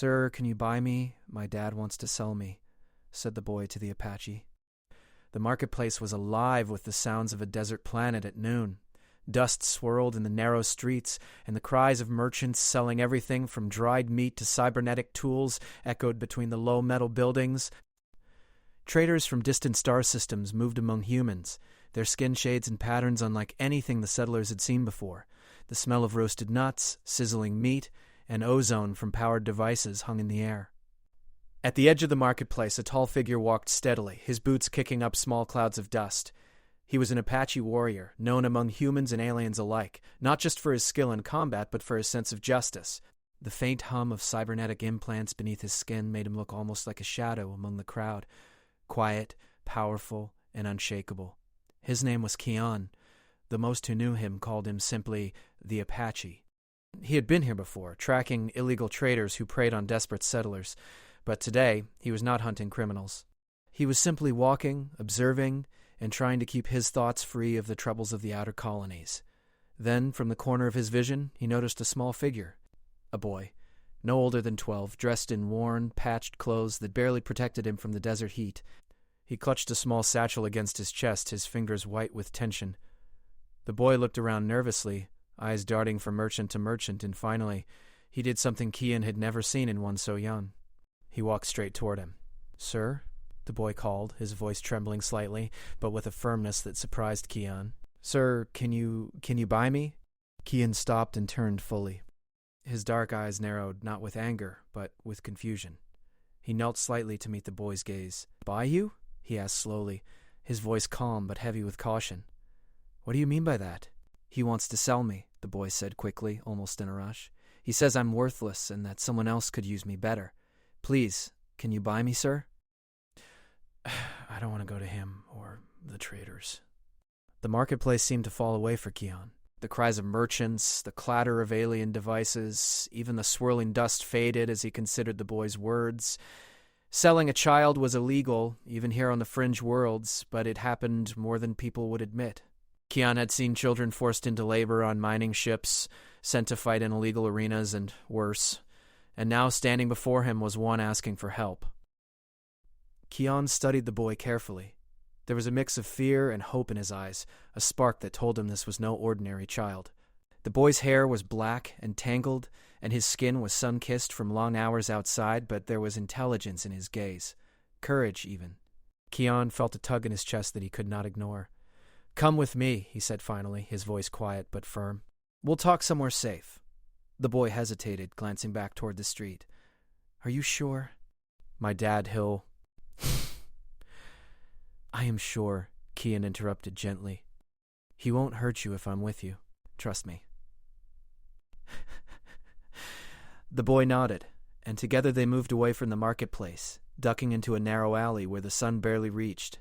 "Sir, can you buy me? My dad wants to sell me," said the boy to the Apache. The marketplace was alive with the sounds of a desert planet at noon. Dust swirled in the narrow streets, and the cries of merchants selling everything from dried meat to cybernetic tools echoed between the low metal buildings. Traders from distant star systems moved among humans, their skin shades and patterns unlike anything the settlers had seen before. The smell of roasted nuts, sizzling meat, and ozone from powered devices hung in the air. At the edge of the marketplace, a tall figure walked steadily, his boots kicking up small clouds of dust. He was an Apache warrior, known among humans and aliens alike, not just for his skill in combat, but for his sense of justice. The faint hum of cybernetic implants beneath his skin made him look almost like a shadow among the crowd, quiet, powerful, and unshakable. His name was Keon. The most who knew him called him simply the Apache. He had been here before, tracking illegal traders who preyed on desperate settlers, but today he was not hunting criminals. He was simply walking, observing, and trying to keep his thoughts free of the troubles of the outer colonies. Then, from the corner of his vision, he noticed a small figure. A boy, no older than 12, dressed in worn, patched clothes that barely protected him from the desert heat. He clutched a small satchel against his chest, his fingers white with tension. The boy looked around nervously, eyes darting from merchant to merchant, and finally, he did something Keon had never seen in one so young. He walked straight toward him. "Sir?" the boy called, his voice trembling slightly, but with a firmness that surprised Keon. "Sir, can you buy me?" Keon stopped and turned fully. His dark eyes narrowed, not with anger, but with confusion. He knelt slightly to meet the boy's gaze. "Buy you?" he asked slowly, his voice calm but heavy with caution. "What do you mean by that?" "He wants to sell me," the boy said quickly, almost in a rush. "He says I'm worthless and that someone else could use me better. Please, can you buy me, sir?" "I don't want to go to him or the traders." The marketplace seemed to fall away for Keon. The cries of merchants, the clatter of alien devices, even the swirling dust faded as he considered the boy's words. Selling a child was illegal, even here on the fringe worlds, but it happened more than people would admit. Keon had seen children forced into labor on mining ships, sent to fight in illegal arenas, and worse. And now standing before him was one asking for help. Keon studied the boy carefully. There was a mix of fear and hope in his eyes, a spark that told him this was no ordinary child. The boy's hair was black and tangled, and his skin was sun-kissed from long hours outside, but there was intelligence in his gaze. Courage, even. Keon felt a tug in his chest that he could not ignore. "Come with me," he said finally, his voice quiet but firm. "We'll talk somewhere safe." The boy hesitated, glancing back toward the street. "Are you sure?" "My dad, he'll—" "I am sure," Keon interrupted gently. "He won't hurt you if I'm with you. Trust me." The boy nodded, and together they moved away from the marketplace, ducking into a narrow alley where the sun barely reached.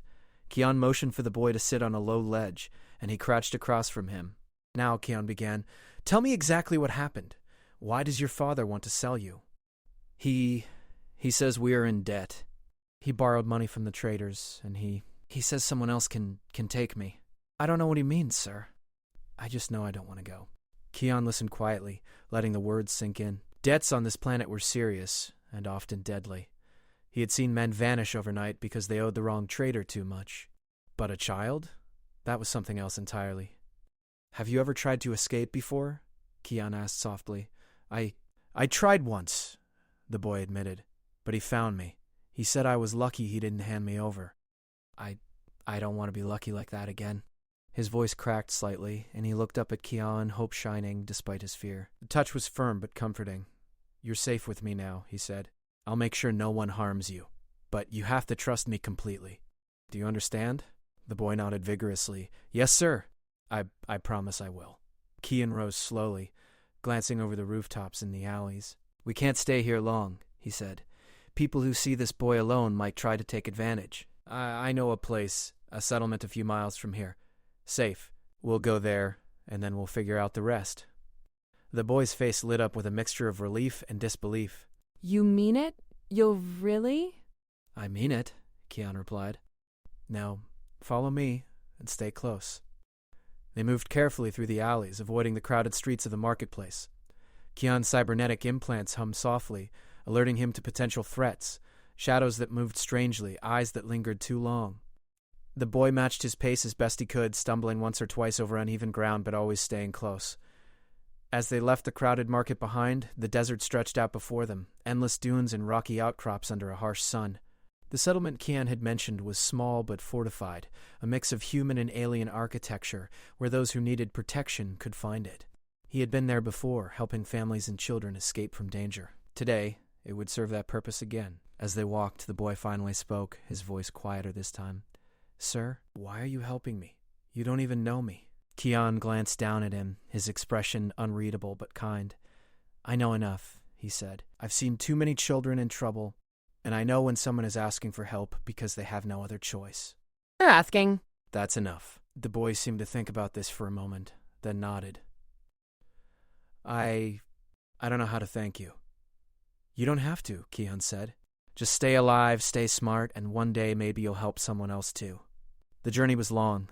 Keon motioned for the boy to sit on a low ledge, and he crouched across from him. "Now," Keon began, "tell me exactly what happened. Why does your father want to sell you?" He says we are in debt. He borrowed money from the traders, and he says someone else can take me. I don't know what he means, sir. I just know I don't want to go." Keon listened quietly, letting the words sink in. Debts on this planet were serious, and often deadly. He had seen men vanish overnight because they owed the wrong trader too much. But a child? That was something else entirely. "Have you ever tried to escape before?" Keon asked softly. I tried once," the boy admitted, "but he found me. He said I was lucky he didn't hand me over. I don't want to be lucky like that again." His voice cracked slightly, and he looked up at Keon, hope shining despite his fear. The touch was firm but comforting. "You're safe with me now," he said. "I'll make sure no one harms you. But you have to trust me completely. Do you understand?" The boy nodded vigorously. "Yes, sir. I promise I will." Keon rose slowly, glancing over the rooftops and the alleys. "We can't stay here long," he said. "People who see this boy alone might try to take advantage. I know a place, a settlement a few miles from here. Safe. We'll go there, and then we'll figure out the rest." The boy's face lit up with a mixture of relief and disbelief. "You mean it? You'll really?" "I mean it," Keon replied. "Now, follow me and stay close." They moved carefully through the alleys, avoiding the crowded streets of the marketplace. Keon's cybernetic implants hummed softly, alerting him to potential threats, shadows that moved strangely, eyes that lingered too long. The boy matched his pace as best he could, stumbling once or twice over uneven ground but always staying close. As they left the crowded market behind, the desert stretched out before them, endless dunes and rocky outcrops under a harsh sun. The settlement Kian had mentioned was small but fortified, a mix of human and alien architecture, where those who needed protection could find it. He had been there before, helping families and children escape from danger. Today, it would serve that purpose again. As they walked, the boy finally spoke, his voice quieter this time. "Sir, why are you helping me? You don't even know me." Kian glanced down at him, his expression unreadable but kind. "I know enough," he said. "I've seen too many children in trouble, and I know when someone is asking for help because they have no other choice." They're asking. "That's enough." The boy seemed to think about this for a moment, then nodded. I don't know how to thank you." "You don't have to," Kian said. "Just stay alive, stay smart, and one day maybe you'll help someone else too." The journey was long,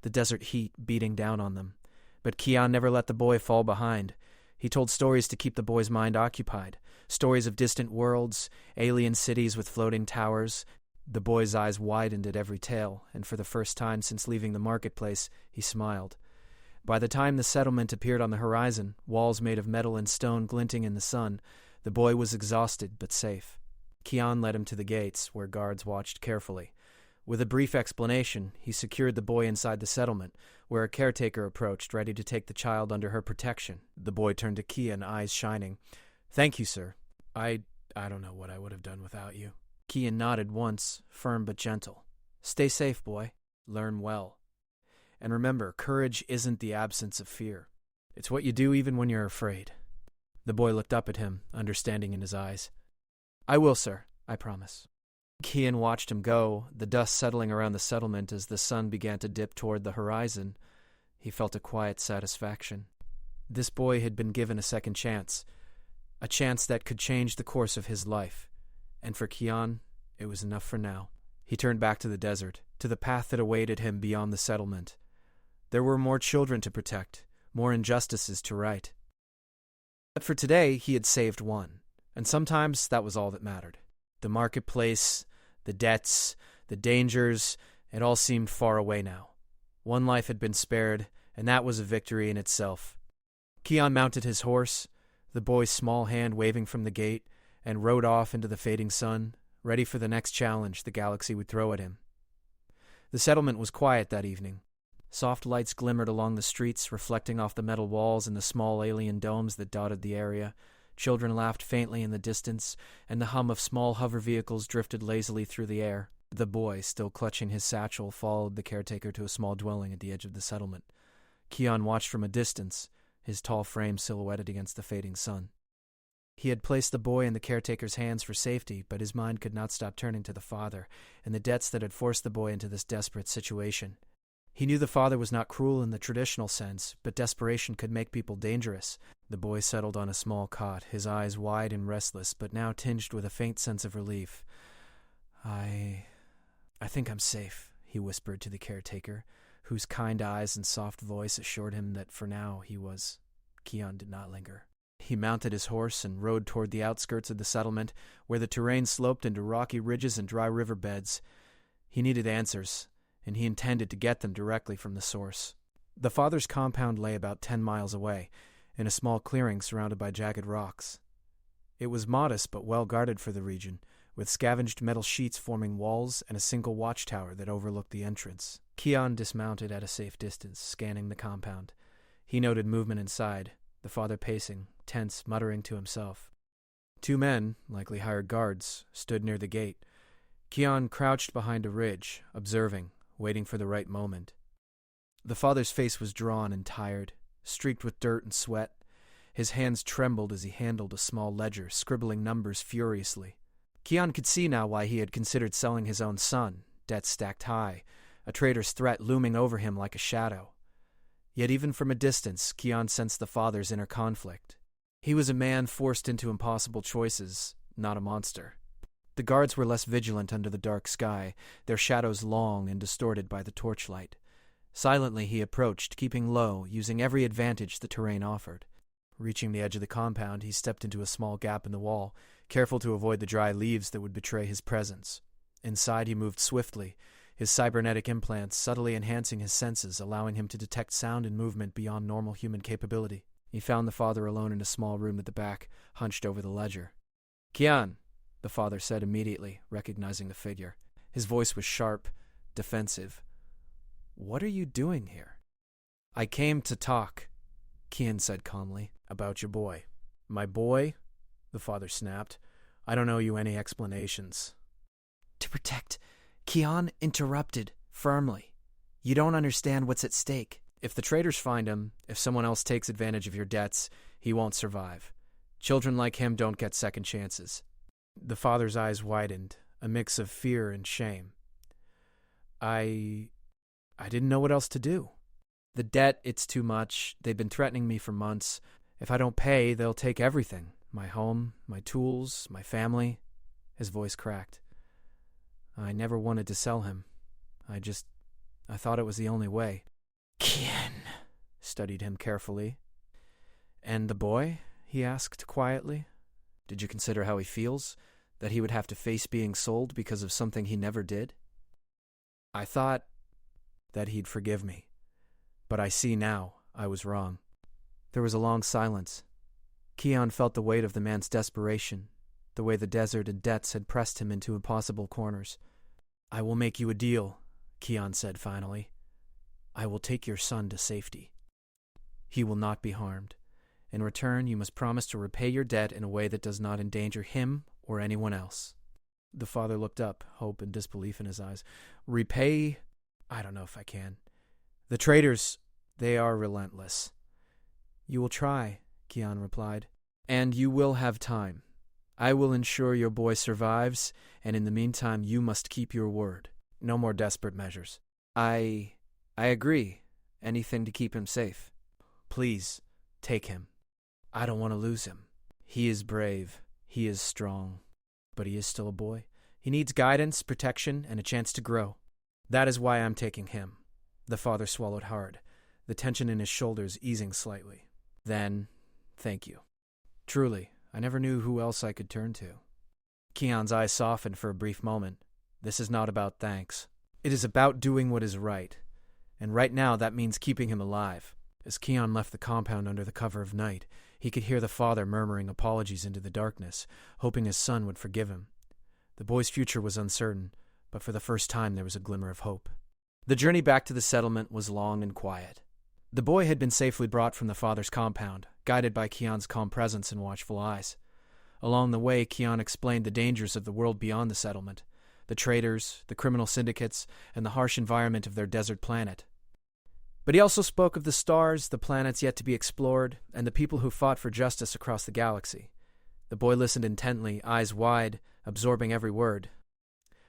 the desert heat beating down on them, but Kian never let the boy fall behind. He told stories to keep the boy's mind occupied, stories of distant worlds, alien cities with floating towers. The boy's eyes widened at every tale, and for the first time since leaving the marketplace, he smiled. By the time the settlement appeared on the horizon, walls made of metal and stone glinting in the sun, the boy was exhausted but safe. Kian led him to the gates, where guards watched carefully. With a brief explanation, he secured the boy inside the settlement, where a caretaker approached, ready to take the child under her protection. The boy turned to Kian, eyes shining. "Thank you, sir. I don't know what I would have done without you." Kian nodded once, firm but gentle. "Stay safe, boy. Learn well. And remember, courage isn't the absence of fear. It's what you do even when you're afraid." The boy looked up at him, understanding in his eyes. "I will, sir. I promise." Kian watched him go, the dust settling around the settlement as the sun began to dip toward the horizon. He felt a quiet satisfaction. This boy had been given a second chance, a chance that could change the course of his life. And for Kian, it was enough for now. He turned back to the desert, to the path that awaited him beyond the settlement. There were more children to protect, more injustices to right. But for today, he had saved one, and sometimes that was all that mattered. The marketplace, the debts, the dangers, it all seemed far away now. One life had been spared, and that was a victory in itself. Kian mounted his horse, the boy's small hand waving from the gate, and rode off into the fading sun, ready for the next challenge the galaxy would throw at him. The settlement was quiet that evening. Soft lights glimmered along the streets, reflecting off the metal walls and the small alien domes that dotted the area. Children laughed faintly in the distance, and the hum of small hover vehicles drifted lazily through the air. The boy, still clutching his satchel, followed the caretaker to a small dwelling at the edge of the settlement. Kian watched from a distance, his tall frame silhouetted against the fading sun. He had placed the boy in the caretaker's hands for safety, but his mind could not stop turning to the father and the debts that had forced the boy into this desperate situation. He knew the father was not cruel in the traditional sense, but desperation could make people dangerous. The boy settled on a small cot, his eyes wide and restless, but now tinged with a faint sense of relief. I think I'm safe," he whispered to the caretaker, whose kind eyes and soft voice assured him that for now he was. Kian did not linger. He mounted his horse and rode toward the outskirts of the settlement, where the terrain sloped into rocky ridges and dry river beds. He needed answers, and he intended to get them directly from the source. The father's compound lay about 10 miles away, in a small clearing surrounded by jagged rocks. It was modest but well guarded for the region, with scavenged metal sheets forming walls and a single watchtower that overlooked the entrance. Kian dismounted at a safe distance, scanning the compound. He noted movement inside, the father pacing, tense, muttering to himself. 2 men, likely hired guards, stood near the gate. Kian crouched behind a ridge, observing, waiting for the right moment. The father's face was drawn and tired, streaked with dirt and sweat. His hands trembled as he handled a small ledger, scribbling numbers furiously. Kian could see now why he had considered selling his own son, debts stacked high, a traitor's threat looming over him like a shadow. Yet even from a distance, Kian sensed the father's inner conflict. He was a man forced into impossible choices, not a monster. The guards were less vigilant under the dark sky, their shadows long and distorted by the torchlight. Silently he approached, keeping low, using every advantage the terrain offered. Reaching the edge of the compound, he stepped into a small gap in the wall, careful to avoid the dry leaves that would betray his presence. Inside, he moved swiftly, his cybernetic implants subtly enhancing his senses, allowing him to detect sound and movement beyond normal human capability. He found the father alone in a small room at the back, hunched over the ledger. "Kian," the father said immediately, recognizing the figure. His voice was sharp, defensive. "What are you doing here?" "I came to talk," Kian said calmly, "about your boy." "My boy?" the father snapped. "I don't owe you any explanations." "To protect," Kian interrupted firmly. "You don't understand what's at stake. If the traitors find him, if someone else takes advantage of your debts, he won't survive. Children like him don't get second chances." The father's eyes widened, a mix of fear and shame. I didn't know what else to do. The debt, it's too much. They've been threatening me for months. If I don't pay, they'll take everything. My home, my tools, my family. His voice cracked. I never wanted to sell him. I thought it was the only way. Kian studied him carefully. "And the boy?" he asked quietly. "Did you consider how he feels? That he would have to face being sold because of something he never did?" "I thought that he'd forgive me. But I see now I was wrong." There was a long silence. Kian felt the weight of the man's desperation, the way the desert and debts had pressed him into impossible corners. "I will make you a deal," Kian said finally. "I will take your son to safety. He will not be harmed. In return, you must promise to repay your debt in a way that does not endanger him or anyone else." The father looked up, hope and disbelief in his eyes. "Repay? I don't know if I can. The traitors, they are relentless." "You will try," Kian replied. "And you will have time. I will ensure your boy survives, and in the meantime you must keep your word. No more desperate measures." I agree. Anything to keep him safe." "Please, take him. I don't want to lose him. He is brave. He is strong. But he is still a boy. He needs guidance, protection, and a chance to grow. That is why I'm taking him." The father swallowed hard, the tension in his shoulders easing slightly. "Then, thank you. Truly, I never knew who else I could turn to." Kian's eyes softened for a brief moment. "This is not about thanks. It is about doing what is right. And right now that means keeping him alive." As Kian left the compound under the cover of night, he could hear the father murmuring apologies into the darkness, hoping his son would forgive him. The boy's future was uncertain, but for the first time there was a glimmer of hope. The journey back to the settlement was long and quiet. The boy had been safely brought from the father's compound, guided by Kian's calm presence and watchful eyes. Along the way, Kian explained the dangers of the world beyond the settlement, the traders, the criminal syndicates, and the harsh environment of their desert planet. But he also spoke of the stars, the planets yet to be explored, and the people who fought for justice across the galaxy. The boy listened intently, eyes wide, absorbing every word.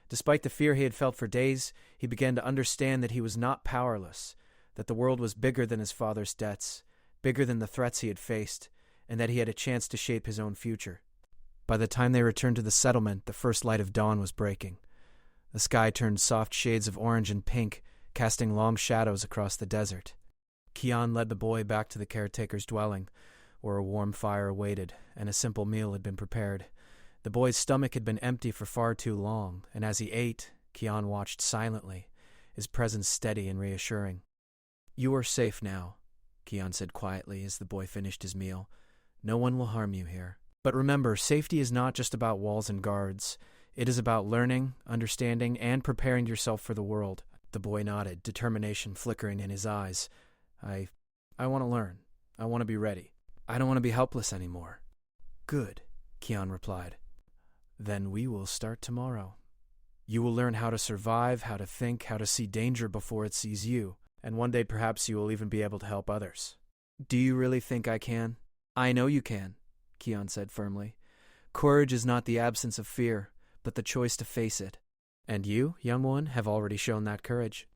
Despite the fear he had felt for days, he began to understand that he was not powerless, that the world was bigger than his father's debts, bigger than the threats he had faced, and that he had a chance to shape his own future. By the time they returned to the settlement, the first light of dawn was breaking. The sky turned soft shades of orange and pink, casting long shadows across the desert. Kian led the boy back to the caretaker's dwelling, where a warm fire awaited, and a simple meal had been prepared. The boy's stomach had been empty for far too long, and as he ate, Kian watched silently, his presence steady and reassuring. "You are safe now," Kian said quietly as the boy finished his meal. "No one will harm you here. But remember, safety is not just about walls and guards. It is about learning, understanding, and preparing yourself for the world." The boy nodded, determination flickering in his eyes. I want to learn. I want to be ready. I don't want to be helpless anymore." "Good," Kian replied. "Then we will start tomorrow. You will learn how to survive, how to think, how to see danger before it sees you, and one day perhaps you will even be able to help others." "Do you really think I can?" "I know you can," Kian said firmly. "Courage is not the absence of fear, but the choice to face it. And you, young one, have already shown that courage."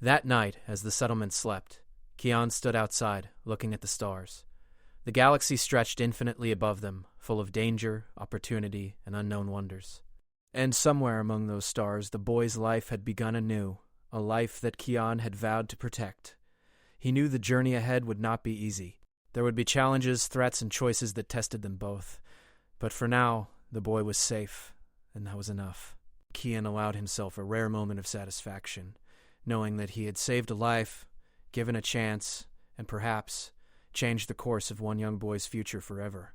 That night, as the settlement slept, Kian stood outside, looking at the stars. The galaxy stretched infinitely above them, full of danger, opportunity, and unknown wonders. And somewhere among those stars, the boy's life had begun anew, a life that Kian had vowed to protect. He knew the journey ahead would not be easy. There would be challenges, threats, and choices that tested them both. But for now, The boy was safe, and that was enough. Kian allowed himself a rare moment of satisfaction, knowing that he had saved a life, given a chance, and perhaps changed the course of one young boy's future forever.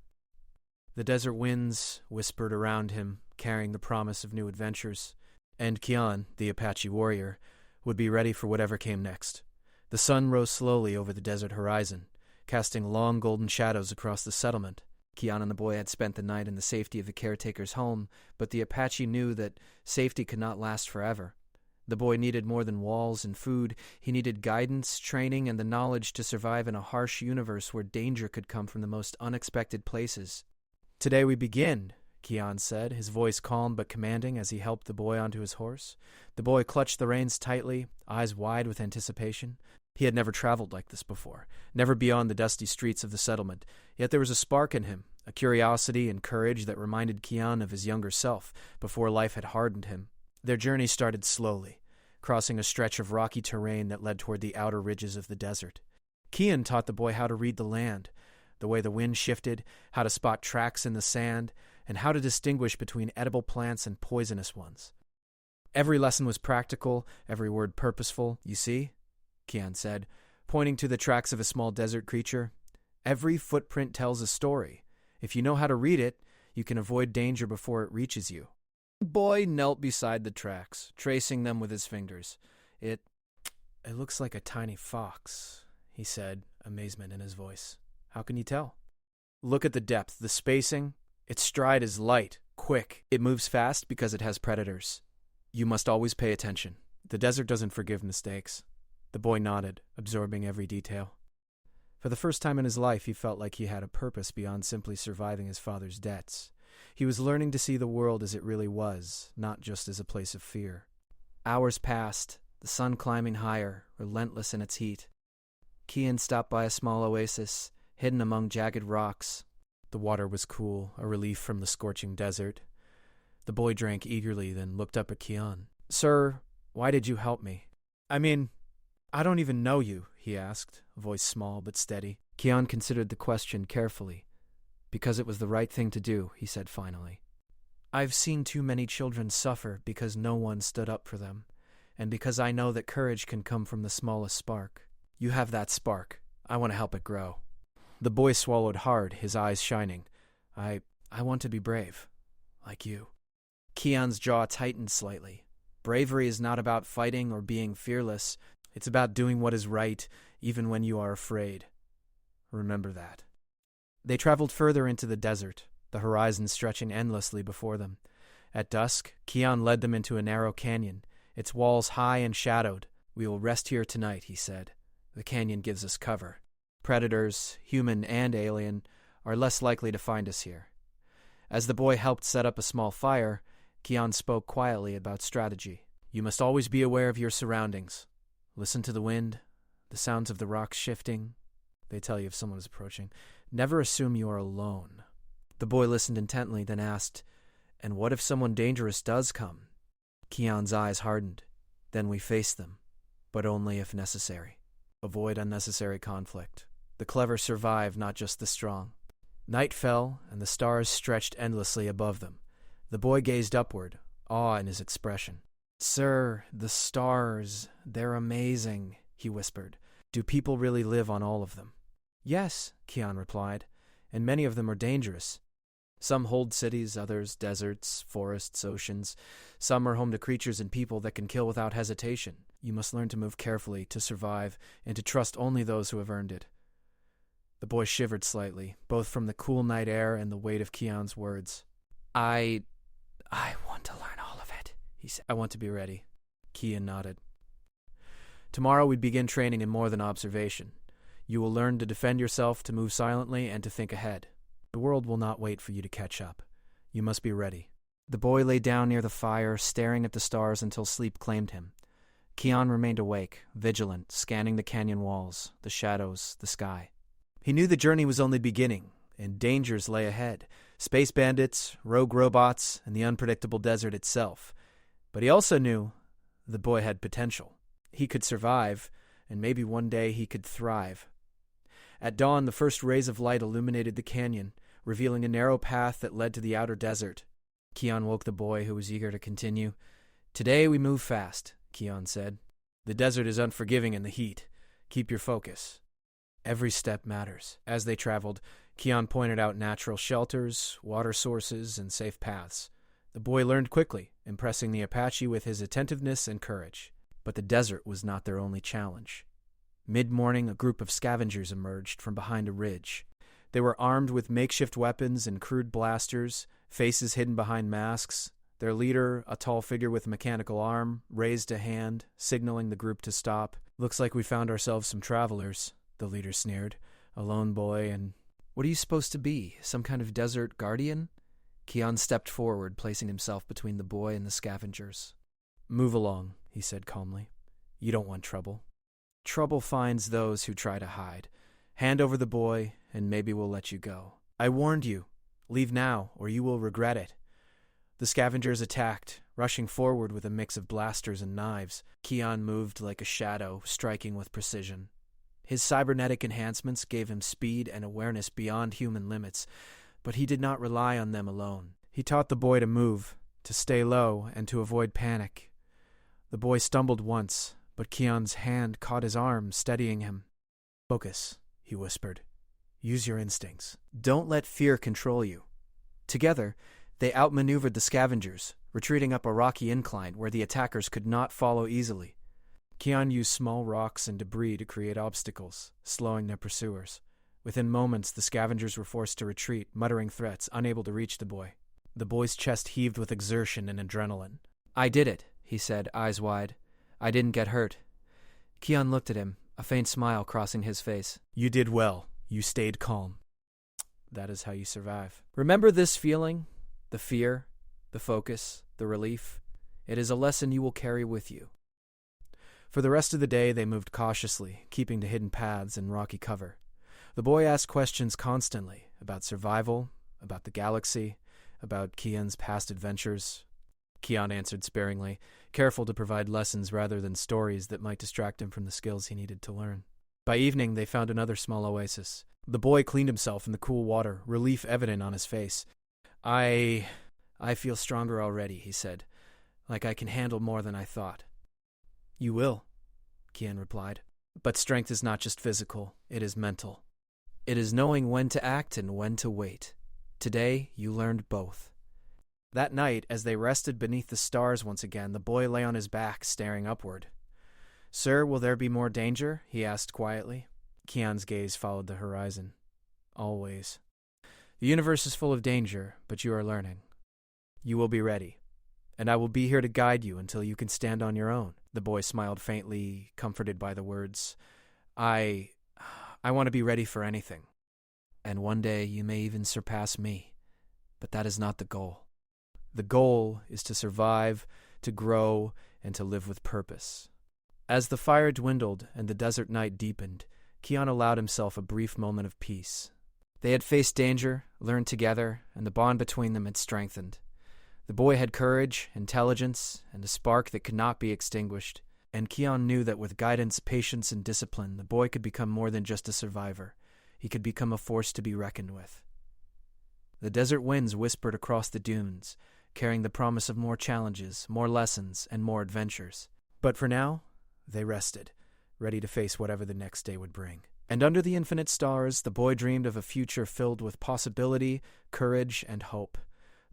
The desert winds whispered around him, carrying the promise of new adventures, and Kian, the Apache warrior, would be ready for whatever came next. The sun rose slowly over the desert horizon, casting long golden shadows across the settlement. Kian and the boy had spent the night in the safety of the caretaker's home, but the Apache knew that safety could not last forever. The boy needed more than walls and food. He needed guidance, training, and the knowledge to survive in a harsh universe where danger could come from the most unexpected places. "Today we begin," Kian said, his voice calm but commanding as he helped the boy onto his horse. The boy clutched the reins tightly, eyes wide with anticipation. He had never traveled like this before, never beyond the dusty streets of the settlement, yet there was a spark in him, a curiosity and courage that reminded Kian of his younger self, before life had hardened him. Their journey started slowly, crossing a stretch of rocky terrain that led toward the outer ridges of the desert. Kian taught the boy how to read the land, the way the wind shifted, how to spot tracks in the sand, and how to distinguish between edible plants and poisonous ones. Every lesson was practical, every word purposeful. "You see," Kian said, pointing to the tracks of a small desert creature, "every footprint tells a story. If you know how to read it, you can avoid danger before it reaches you." The boy knelt beside the tracks, tracing them with his fingers. It looks like a tiny fox," he said, amazement in his voice. "How can you tell?" "Look at the depth, the spacing. Its stride is light, quick. It moves fast because it has predators. You must always pay attention. The desert doesn't forgive mistakes." The boy nodded, absorbing every detail. For the first time in his life, he felt like he had a purpose beyond simply surviving his father's debts. He was learning to see the world as it really was, not just as a place of fear. Hours passed, the sun climbing higher, relentless in its heat. Kian stopped by a small oasis, hidden among jagged rocks. The water was cool, a relief from the scorching desert. The boy drank eagerly, then looked up at Kian. "Sir, why did you help me?" I don't even know you," he asked, a voice small but steady. Kian considered the question carefully. "Because it was the right thing to do," he said finally. "I've seen too many children suffer because no one stood up for them, and because I know that courage can come from the smallest spark. You have that spark. I want to help it grow." The boy swallowed hard, his eyes shining. I want to be brave, like you." Kian's jaw tightened slightly. Bravery is not about fighting or being fearless. It's about doing what is right, even when you are afraid. Remember that. They traveled further into the desert, the horizon stretching endlessly before them. At dusk, Kian led them into a narrow canyon, its walls high and shadowed. "We will rest here tonight," he said. "The canyon gives us cover. Predators, human and alien, are less likely to find us here." As the boy helped set up a small fire, Kian spoke quietly about strategy. "You must always be aware of your surroundings. Listen to the wind, the sounds of the rocks shifting. They tell you if someone is approaching. Never assume you are alone." The boy listened intently, then asked, "And what if someone dangerous does come?" Kian's eyes hardened. "Then we face them, but only if necessary. Avoid unnecessary conflict. The clever survive, not just the strong." Night fell, and the stars stretched endlessly above them. The boy gazed upward, awe in his expression. "Sir, the stars, they're amazing," he whispered. "Do people really live on all of them?" "Yes," Kian replied, "and many of them are dangerous. Some hold cities, others deserts, forests, oceans. Some are home to creatures and people that can kill without hesitation. You must learn to move carefully, to survive, and to trust only those who have earned it." The boy shivered slightly, both from the cool night air and the weight of Kian's words. I want to learn all of it," he said. "I want to be ready." Kian nodded. "Tomorrow we begin training in more than observation. You will learn to defend yourself, to move silently, and to think ahead. The world will not wait for you to catch up. You must be ready." The boy lay down near the fire, staring at the stars until sleep claimed him. Kian remained awake, vigilant, scanning the canyon walls, the shadows, the sky. He knew the journey was only beginning, and dangers lay ahead. Space bandits, rogue robots, and the unpredictable desert itself. But he also knew the boy had potential. He could survive, and maybe one day he could thrive. At dawn, the first rays of light illuminated the canyon, revealing a narrow path that led to the outer desert. Keon woke the boy, who was eager to continue. "Today we move fast," Keon said. "The desert is unforgiving in the heat. Keep your focus." Every step matters. As they traveled, Keon pointed out natural shelters, water sources, and safe paths. The boy learned quickly, impressing the Apache with his attentiveness and courage. But the desert was not their only challenge. Mid-morning, a group of scavengers emerged from behind a ridge. They were armed with makeshift weapons and crude blasters, faces hidden behind masks. Their leader, a tall figure with a mechanical arm, raised a hand, signaling the group to stop. "Looks like we found ourselves some travelers," the leader sneered. "A lone boy and—" "What are you supposed to be, some kind of desert guardian?" Keon stepped forward, placing himself between the boy and the scavengers. "Move along," he said calmly. "You don't want trouble. Trouble finds those who try to hide. Hand over the boy, and maybe we'll let you go. I warned you. Leave now, or you will regret it." The scavengers attacked, rushing forward with a mix of blasters and knives. Keon moved like a shadow, striking with precision. His cybernetic enhancements gave him speed and awareness beyond human limits, but he did not rely on them alone. He taught the boy to move, to stay low, and to avoid panic. The boy stumbled once, but Keon's hand caught his arm, steadying him. "Focus," he whispered. "Use your instincts. Don't let fear control you." Together, they outmaneuvered the scavengers, retreating up a rocky incline where the attackers could not follow easily. Keon used small rocks and debris to create obstacles, slowing their pursuers. Within moments, the scavengers were forced to retreat, muttering threats, unable to reach the boy. The boy's chest heaved with exertion and adrenaline. "I did it," he said, eyes wide. "I didn't get hurt." Keon looked at him, a faint smile crossing his face. "You did well. You stayed calm. That is how you survive. Remember this feeling? The fear, the focus, the relief. It is a lesson you will carry with you." For the rest of the day, they moved cautiously, keeping to hidden paths and rocky cover. The boy asked questions constantly about survival, about the galaxy, about Keon's past adventures. Keon answered sparingly, careful to provide lessons rather than stories that might distract him from the skills he needed to learn. By evening, they found another small oasis. The boy cleaned himself in the cool water, relief evident on his face. I feel stronger already," he said, "like I can handle more than I thought." "You will," Keon replied. "But strength is not just physical, it is mental. It is knowing when to act and when to wait. Today, you learned both." That night, as they rested beneath the stars once again, the boy lay on his back, staring upward. "Sir, will there be more danger?" he asked quietly. Keon's gaze followed the horizon. "Always. The universe is full of danger, but you are learning. You will be ready, and I will be here to guide you until you can stand on your own." The boy smiled faintly, comforted by the words. I want to be ready for anything. And one day you may even surpass me. But that is not the goal. The goal is to survive, to grow, and to live with purpose." As the fire dwindled and the desert night deepened, Keon allowed himself a brief moment of peace. They had faced danger, learned together, and the bond between them had strengthened. The boy had courage, intelligence, and a spark that could not be extinguished, and Keon knew that with guidance, patience, and discipline, the boy could become more than just a survivor. He could become a force to be reckoned with. The desert winds whispered across the dunes, carrying the promise of more challenges, more lessons, and more adventures. But for now, they rested, ready to face whatever the next day would bring. And under the infinite stars, the boy dreamed of a future filled with possibility, courage, and hope.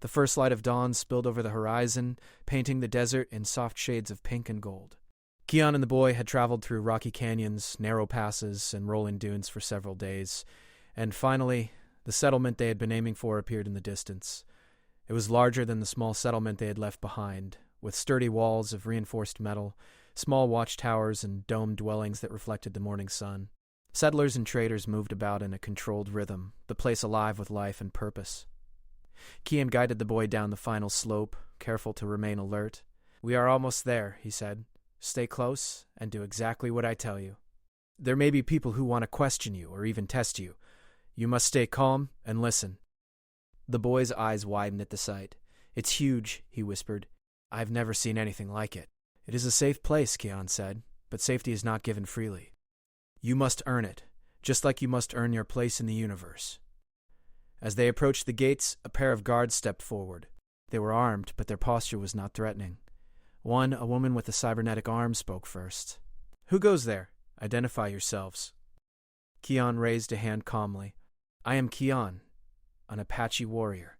The first light of dawn spilled over the horizon, painting the desert in soft shades of pink and gold. Keon and the boy had traveled through rocky canyons, narrow passes, and rolling dunes for several days, and finally, the settlement they had been aiming for appeared in the distance. It was larger than the small settlement they had left behind, with sturdy walls of reinforced metal, small watchtowers, and domed dwellings that reflected the morning sun. Settlers and traders moved about in a controlled rhythm, the place alive with life and purpose. Keon guided the boy down the final slope, careful to remain alert. "We are almost there," he said. "Stay close and do exactly what I tell you. There may be people who want to question you or even test you. You must stay calm and listen." The boy's eyes widened at the sight. "It's huge," he whispered. "I've never seen anything like it." "It is a safe place," Keon said, "but safety is not given freely. You must earn it, just like you must earn your place in the universe." As they approached the gates, a pair of guards stepped forward. They were armed, but their posture was not threatening. One, a woman with a cybernetic arm, spoke first. "Who goes there? Identify yourselves." Keon raised a hand calmly. "I am Keon, an Apache warrior.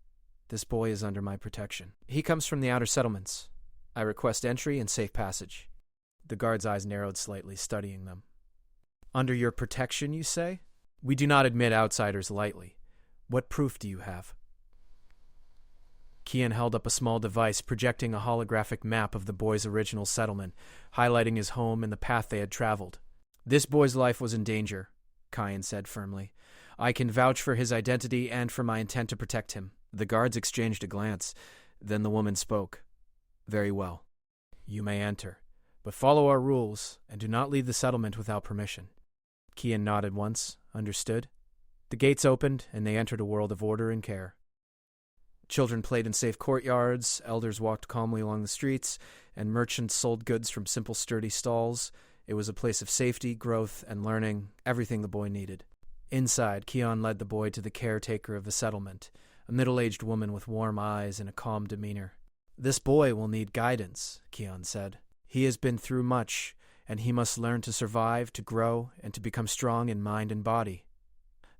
This boy is under my protection. He comes from the outer settlements. I request entry and safe passage." The guard's eyes narrowed slightly, studying them. "Under your protection, you say? We do not admit outsiders lightly. What proof do you have?" Keon held up a small device projecting a holographic map of the boy's original settlement, highlighting his home and the path they had traveled. "This boy's life was in danger," Keon said firmly. "I can vouch for his identity and for my intent to protect him." The guards exchanged a glance. Then the woman spoke. "Very well. You may enter, but follow our rules and do not leave the settlement without permission." Keon nodded once, understood. The gates opened, and they entered a world of order and care. Children played in safe courtyards, elders walked calmly along the streets, and merchants sold goods from simple, sturdy stalls. It was a place of safety, growth, and learning, everything the boy needed. Inside, Keon led the boy to the caretaker of the settlement, a middle-aged woman with warm eyes and a calm demeanor. "This boy will need guidance," Keon said. "He has been through much, and he must learn to survive, to grow, and to become strong in mind and body."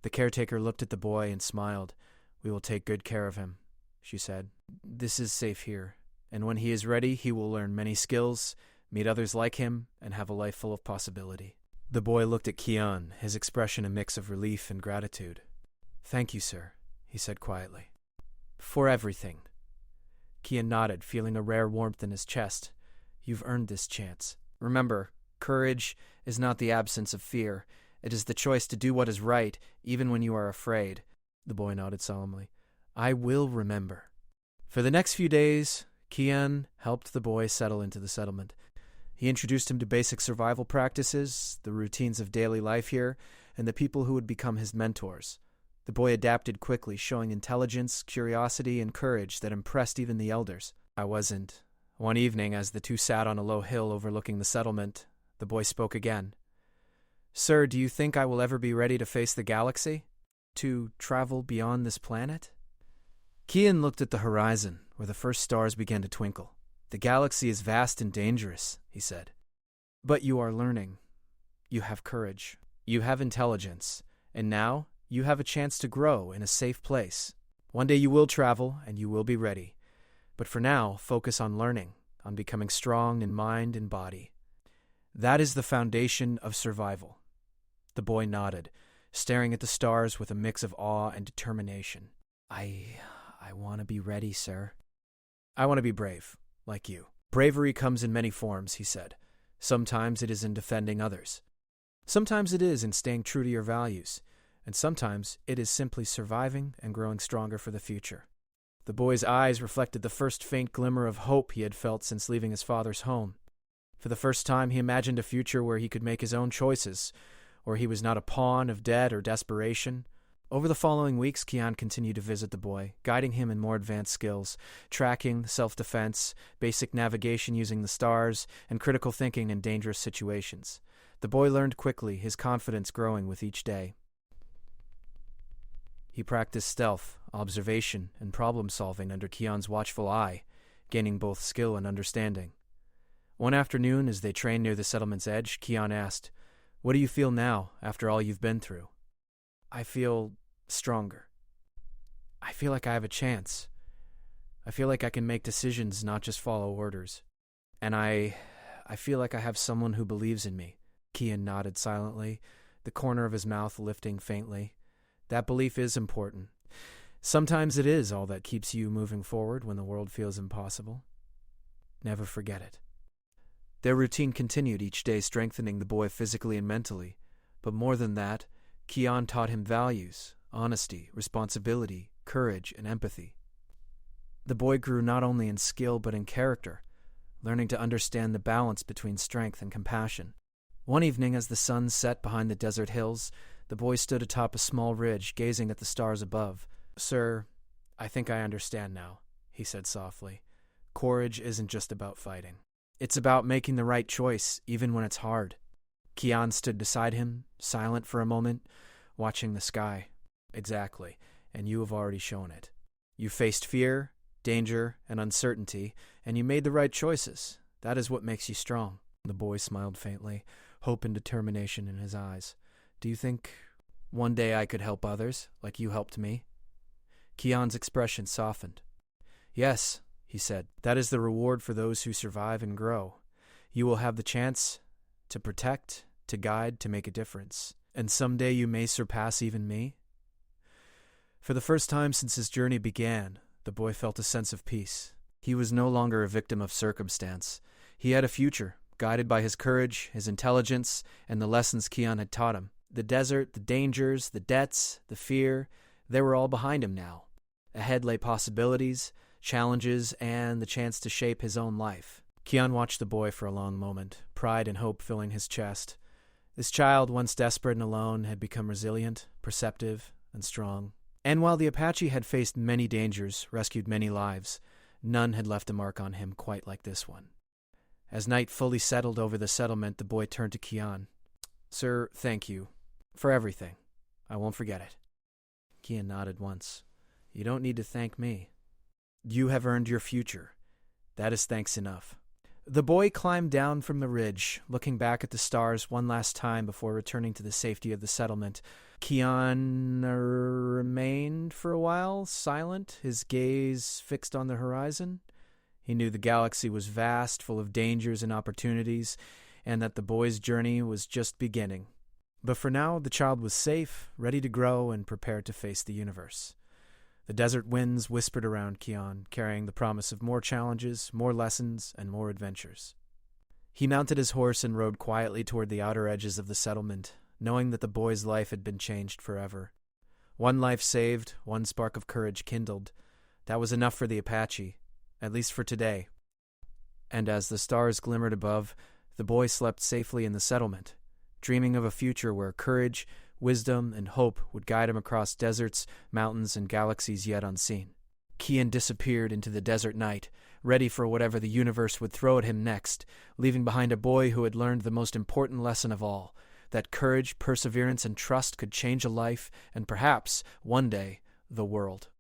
The caretaker looked at the boy and smiled. "We will take good care of him," she said. "This is safe here, and when he is ready, he will learn many skills, meet others like him, and have a life full of possibility." The boy looked at Keon, his expression a mix of relief and gratitude. "Thank you, sir," he said quietly. "For everything." Keon nodded, feeling a rare warmth in his chest. "You've earned this chance. Remember, courage is not the absence of fear. It is the choice to do what is right, even when you are afraid." The boy nodded solemnly. "I will remember." For the next few days, Keon helped the boy settle into the settlement. He introduced him to basic survival practices, the routines of daily life here, and the people who would become his mentors. The boy adapted quickly, showing intelligence, curiosity, and courage that impressed even the elders. "I wasn't." One evening, as the two sat on a low hill overlooking the settlement, the boy spoke again. "Sir, do you think I will ever be ready to face the galaxy? To travel beyond this planet?" Keon looked at the horizon, where the first stars began to twinkle. "The galaxy is vast and dangerous," he said. "But you are learning. You have courage. You have intelligence. And now you have a chance to grow in a safe place. One day you will travel, and you will be ready. But for now, focus on learning, on becoming strong in mind and body. That is the foundation of survival." The boy nodded, staring at the stars with a mix of awe and determination. I want to be ready, sir." "I want to be brave, like you." "Bravery comes in many forms," he said. "Sometimes it is in defending others. Sometimes it is in staying true to your values. And sometimes it is simply surviving and growing stronger for the future." The boy's eyes reflected the first faint glimmer of hope he had felt since leaving his father's home. For the first time, he imagined a future where he could make his own choices, where he was not a pawn of debt or desperation. Over the following weeks, Keon continued to visit the boy, guiding him in more advanced skills, tracking, self-defense, basic navigation using the stars, and critical thinking in dangerous situations. The boy learned quickly, his confidence growing with each day. He practiced stealth, observation, and problem-solving under Keon's watchful eye, gaining both skill and understanding. One afternoon, as they trained near the settlement's edge, Keon asked, "What do you feel now, after all you've been through?" "I feel stronger. I feel like I have a chance. I feel like I can make decisions, not just follow orders. And I feel like I have someone who believes in me." Keon nodded silently, the corner of his mouth lifting faintly. "That belief is important. Sometimes it is all that keeps you moving forward when the world feels impossible. Never forget it." Their routine continued, each day strengthening the boy physically and mentally. But more than that, Keon taught him values, honesty, responsibility, courage, and empathy. The boy grew not only in skill but in character, learning to understand the balance between strength and compassion. One evening, as the sun set behind the desert hills, the boy stood atop a small ridge, gazing at the stars above. "Sir, I think I understand now," he said softly. "Courage isn't just about fighting. It's about making the right choice, even when it's hard." Keon stood beside him, silent for a moment, watching the sky. "Exactly. and you have already shown it. You faced fear, danger, and uncertainty, and you made the right choices. That is what makes you strong." The boy smiled faintly, hope and determination in his eyes. "Do you think one day I could help others, like you helped me?" Kian's expression softened. "Yes," he said, "that is the reward for those who survive and grow. You will have the chance to protect, to guide, to make a difference. And someday you may surpass even me." For the first time since his journey began, the boy felt a sense of peace. He was no longer a victim of circumstance. He had a future, guided by his courage, his intelligence, and the lessons Kian had taught him. The desert, the dangers, the debts, the fear, they were all behind him now. Ahead lay possibilities, challenges, and the chance to shape his own life. Kian watched the boy for a long moment, pride and hope filling his chest. This child, once desperate and alone, had become resilient, perceptive, and strong. And while the Apache had faced many dangers, rescued many lives, none had left a mark on him quite like this one. As night fully settled over the settlement, the boy turned to Kian. "Sir, thank you for everything. I won't forget it." Kian nodded once. "You don't need to thank me. You have earned your future. That is thanks enough." The boy climbed down from the ridge, looking back at the stars one last time before returning to the safety of the settlement. Kian remained for a while, silent, his gaze fixed on the horizon. He knew the galaxy was vast, full of dangers and opportunities, and that the boy's journey was just beginning. But for now, the child was safe, ready to grow, and prepared to face the universe. The desert winds whispered around Kian, carrying the promise of more challenges, more lessons, and more adventures. He mounted his horse and rode quietly toward the outer edges of the settlement, knowing that the boy's life had been changed forever. One life saved, one spark of courage kindled. That was enough for the Apache, at least for today. And as the stars glimmered above, the boy slept safely in the settlement, dreaming of a future where courage, wisdom, and hope would guide him across deserts, mountains, and galaxies yet unseen. Kian disappeared into the desert night, ready for whatever the universe would throw at him next, leaving behind a boy who had learned the most important lesson of all, that courage, perseverance, and trust could change a life, and perhaps, one day, the world.